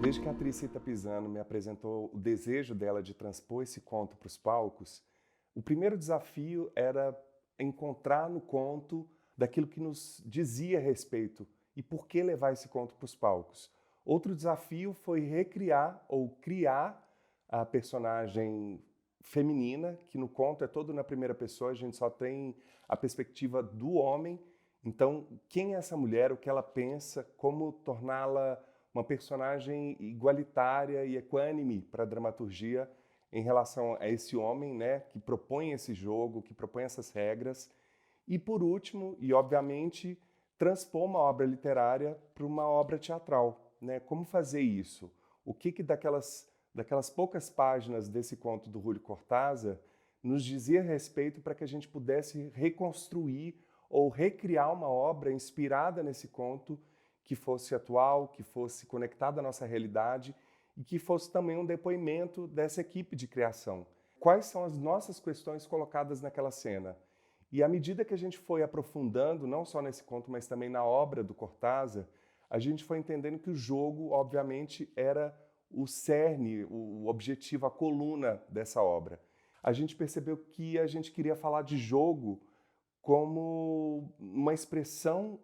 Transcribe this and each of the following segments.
Desde que a atriz Cita Pisano me apresentou o desejo dela de transpor esse conto para os palcos, o primeiro desafio era encontrar no conto daquilo que nos dizia a respeito e por que levar esse conto para os palcos. Outro desafio foi recriar ou criar a personagem feminina, que no conto é todo na primeira pessoa, a gente só tem a perspectiva do homem. Então, quem é essa mulher, o que ela pensa, como torná-la uma personagem igualitária e equânime para a dramaturgia em relação a esse homem, né, que propõe esse jogo, que propõe essas regras. E por último, e obviamente, transpor uma obra literária para uma obra teatral, né? Como fazer isso? O que daquelas poucas páginas desse conto do Julio Cortázar nos dizia a respeito para que a gente pudesse reconstruir ou recriar uma obra inspirada nesse conto que fosse atual, que fosse conectada à nossa realidade e que fosse também um depoimento dessa equipe de criação. Quais são as nossas questões colocadas naquela cena? E à medida que a gente foi aprofundando, não só nesse conto, mas também na obra do Cortázar, a gente foi entendendo que o jogo, obviamente, era o cerne, o objetivo, a coluna dessa obra. A gente percebeu que a gente queria falar de jogo como uma expressão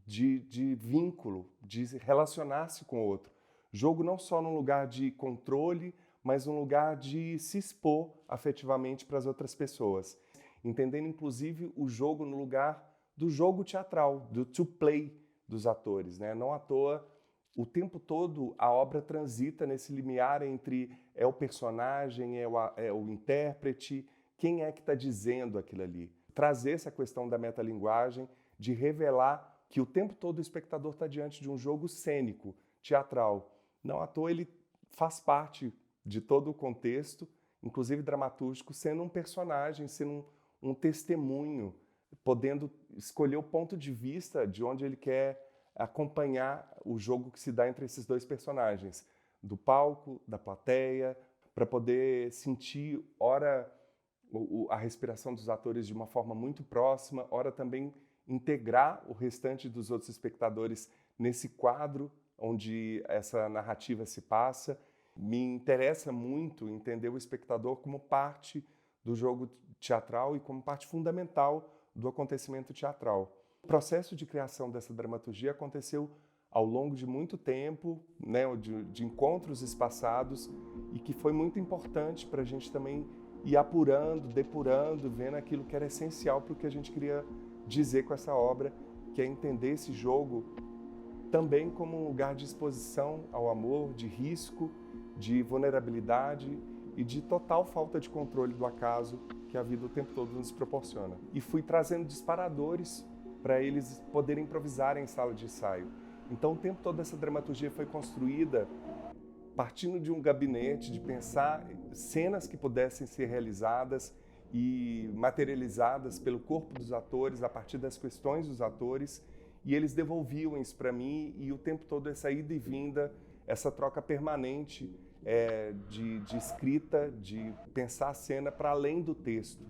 de vínculo, de relacionar-se com o outro. Jogo não só num lugar de controle, mas num lugar de se expor afetivamente para as outras pessoas. Entendendo, inclusive, o jogo no lugar do jogo teatral, do to play dos atores, né? Não à toa, o tempo todo a obra transita nesse limiar entre é o personagem, é o intérprete, quem é que está dizendo aquilo ali. Trazer essa questão da metalinguagem, de revelar que o tempo todo o espectador está diante de um jogo cênico, teatral. Não à toa ele faz parte de todo o contexto, inclusive dramatúrgico, sendo um personagem, sendo um testemunho, podendo escolher o ponto de vista de onde ele quer acompanhar o jogo que se dá entre esses dois personagens, do palco, da plateia, para poder sentir, ora, a respiração dos atores de uma forma muito próxima, ora também integrar o restante dos outros espectadores nesse quadro onde essa narrativa se passa. Me interessa muito entender o espectador como parte do jogo teatral e como parte fundamental do acontecimento teatral. O processo de criação dessa dramaturgia aconteceu ao longo de muito tempo, né, de encontros espaçados, e que foi muito importante para a gente também ir apurando, depurando, vendo aquilo que era essencial para o que a gente queria dizer com essa obra, que é entender esse jogo também como um lugar de exposição ao amor, de risco, de vulnerabilidade e de total falta de controle do acaso que a vida o tempo todo nos proporciona. E fui trazendo disparadores para eles poderem improvisar em sala de ensaio. Então o tempo todo essa dramaturgia foi construída partindo de um gabinete, de pensar cenas que pudessem ser realizadas e materializadas pelo corpo dos atores, a partir das questões dos atores, e eles devolviam isso para mim, e o tempo todo essa ida e vinda, essa troca permanente de escrita, de pensar a cena para além do texto.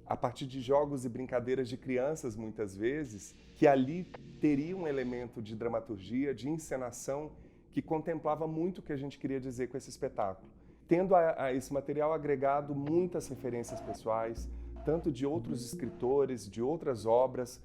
A partir de jogos e brincadeiras de crianças, muitas vezes, que ali teria um elemento de dramaturgia, de encenação, que contemplava muito o que a gente queria dizer com esse espetáculo. Tendo a esse material agregado muitas referências pessoais, tanto de outros escritores, de outras obras,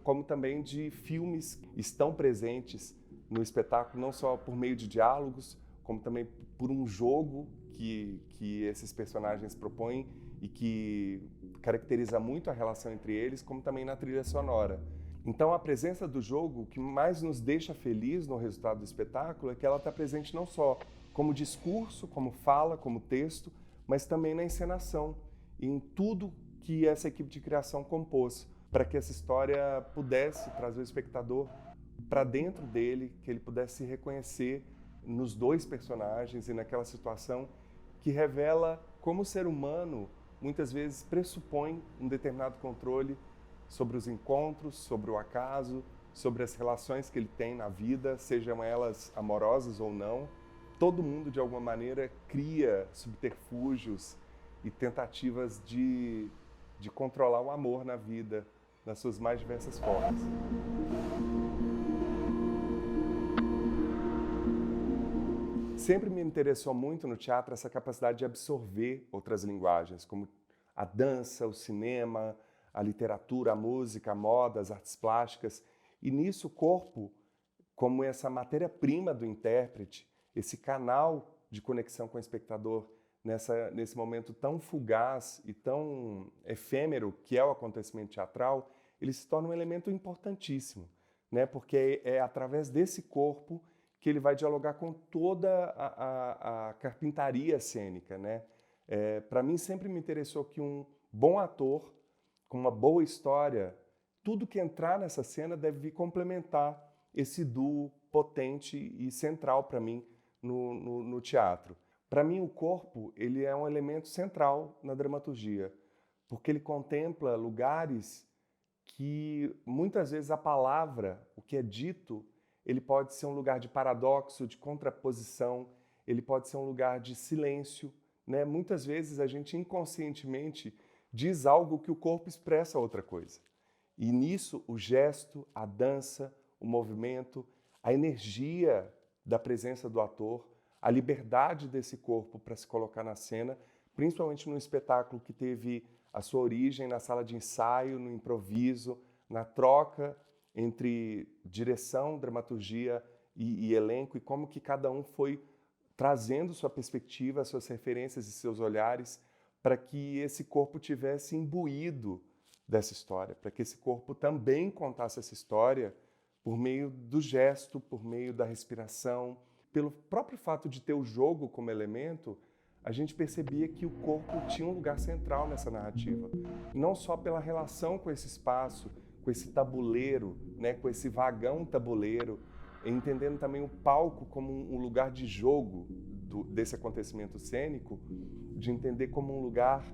como também de filmes que estão presentes no espetáculo, não só por meio de diálogos, como também por um jogo que esses personagens propõem e que caracteriza muito a relação entre eles, como também na trilha sonora. Então a presença do jogo, o que mais nos deixa feliz no resultado do espetáculo é que ela está presente não só como discurso, como fala, como texto, mas também na encenação e em tudo que essa equipe de criação compôs, para que essa história pudesse trazer o espectador para dentro dele, que ele pudesse se reconhecer nos dois personagens e naquela situação que revela como o ser humano muitas vezes pressupõe um determinado controle sobre os encontros, sobre o acaso, sobre as relações que ele tem na vida, sejam elas amorosas ou não. Todo mundo, de alguma maneira, cria subterfúgios e tentativas de controlar o amor na vida, nas suas mais diversas formas. sempre me interessou muito no teatro essa capacidade de absorver outras linguagens, como a dança, o cinema, a literatura, a música, a moda, as artes plásticas. E nisso o corpo, como essa matéria-prima do intérprete, esse canal de conexão com o espectador nesse momento tão fugaz e tão efêmero que é o acontecimento teatral, ele se torna um elemento importantíssimo, né? Porque é através desse corpo que ele vai dialogar com toda a carpintaria cênica, né? Para mim sempre me interessou que um bom ator, com uma boa história, tudo que entrar nessa cena deve vir complementar esse duo potente e central para mim no teatro. Para mim, o corpo ele é um elemento central na dramaturgia, porque ele contempla lugares que muitas vezes a palavra, o que é dito, ele pode ser um lugar de paradoxo, de contraposição, ele pode ser um lugar de silêncio, né? Muitas vezes a gente inconscientemente diz algo que o corpo expressa outra coisa. E nisso o gesto, a dança, o movimento, a energia da presença do ator, a liberdade desse corpo para se colocar na cena, principalmente num espetáculo que teve a sua origem na sala de ensaio, no improviso, na troca entre direção, dramaturgia e elenco, e como que cada um foi trazendo sua perspectiva, suas referências e seus olhares para que esse corpo tivesse imbuído dessa história, para que esse corpo também contasse essa história por meio do gesto, por meio da respiração. Pelo próprio fato de ter o jogo como elemento, a gente percebia que o corpo tinha um lugar central nessa narrativa. Não só pela relação com esse espaço, com esse tabuleiro, né, com esse vagão tabuleiro, entendendo também o palco como um lugar de jogo desse acontecimento cênico, de entender como um lugar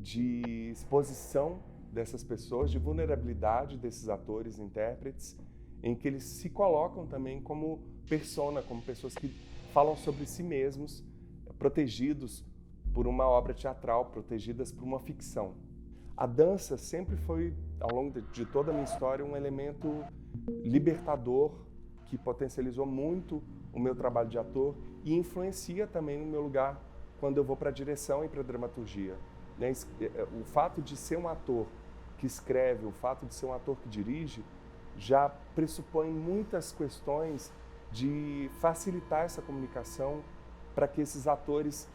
de exposição dessas pessoas, de vulnerabilidade desses atores e intérpretes, em que eles se colocam também como persona, como pessoas que falam sobre si mesmos, protegidos por uma obra teatral, protegidas por uma ficção. A dança sempre foi, ao longo de toda a minha história, um elemento libertador que potencializou muito o meu trabalho de ator e influencia também o meu lugar quando eu vou para a direção e para a dramaturgia. Né? O fato de ser um ator que escreve, o fato de ser um ator que dirige, já pressupõe muitas questões de facilitar essa comunicação para que esses atores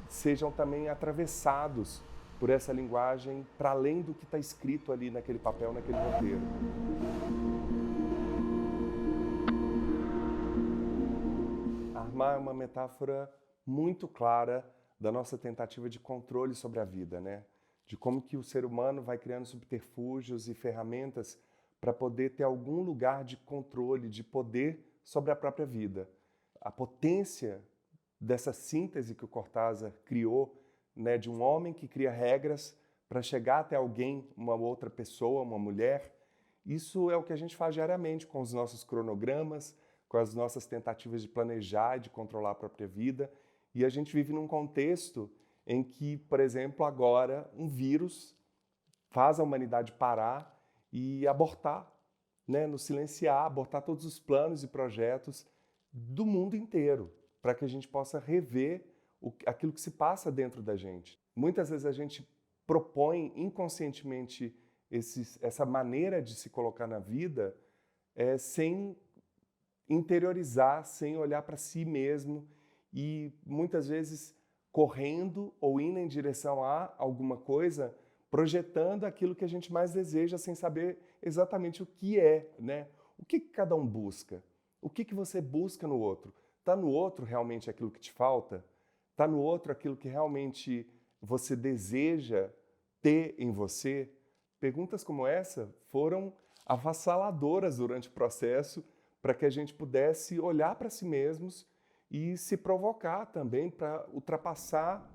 sejam também atravessados por essa linguagem para além do que está escrito ali naquele papel, naquele roteiro. Armar é uma metáfora muito clara da nossa tentativa de controle sobre a vida, né? De como que o ser humano vai criando subterfúgios e ferramentas para poder ter algum lugar de controle, de poder sobre a própria vida. A potência dessa síntese que o Cortázar criou, né, de um homem que cria regras para chegar até alguém, uma outra pessoa, uma mulher, isso é o que a gente faz diariamente com os nossos cronogramas, com as nossas tentativas de planejar e de controlar a própria vida. E a gente vive num contexto em que, por exemplo, agora um vírus faz a humanidade parar e abortar, né, nos silenciar, abortar todos os planos e projetos do mundo inteiro, para que a gente possa rever aquilo que se passa dentro da gente. Muitas vezes a gente propõe inconscientemente essa maneira de se colocar na vida sem interiorizar, sem olhar para si mesmo e muitas vezes correndo ou indo em direção a alguma coisa, projetando aquilo que a gente mais deseja sem saber exatamente o que é, né? O que cada um busca? O que você busca no outro? Está no outro realmente aquilo que te falta? Está no outro aquilo que realmente você deseja ter em você? Perguntas como essa foram avassaladoras durante o processo para que a gente pudesse olhar para si mesmos e se provocar também para ultrapassar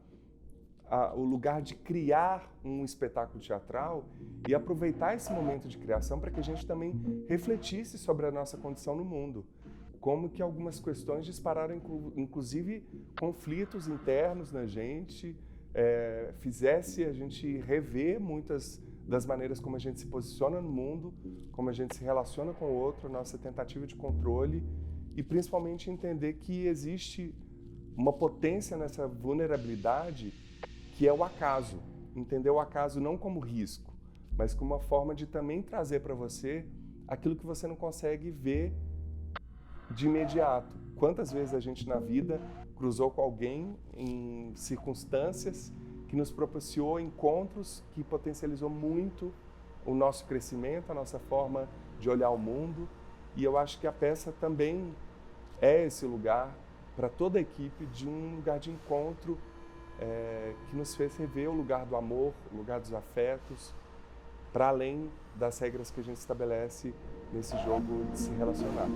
o lugar de criar um espetáculo teatral e aproveitar esse momento de criação para que a gente também refletisse sobre a nossa condição no mundo. Como que algumas questões dispararam, inclusive, conflitos internos na gente, fizesse a gente rever muitas das maneiras como a gente se posiciona no mundo, como a gente se relaciona com o outro, nossa tentativa de controle e, principalmente, entender que existe uma potência nessa vulnerabilidade que é o acaso. Entender o acaso não como risco, mas como uma forma de também trazer para você aquilo que você não consegue ver de imediato. Quantas vezes a gente na vida cruzou com alguém em circunstâncias que nos propiciou encontros que potencializou muito o nosso crescimento, a nossa forma de olhar o mundo. E eu acho que a peça também é esse lugar para toda a equipe, de um lugar de encontro que nos fez rever o lugar do amor, o lugar dos afetos, para além das regras que a gente estabelece nesse jogo de se relacionar.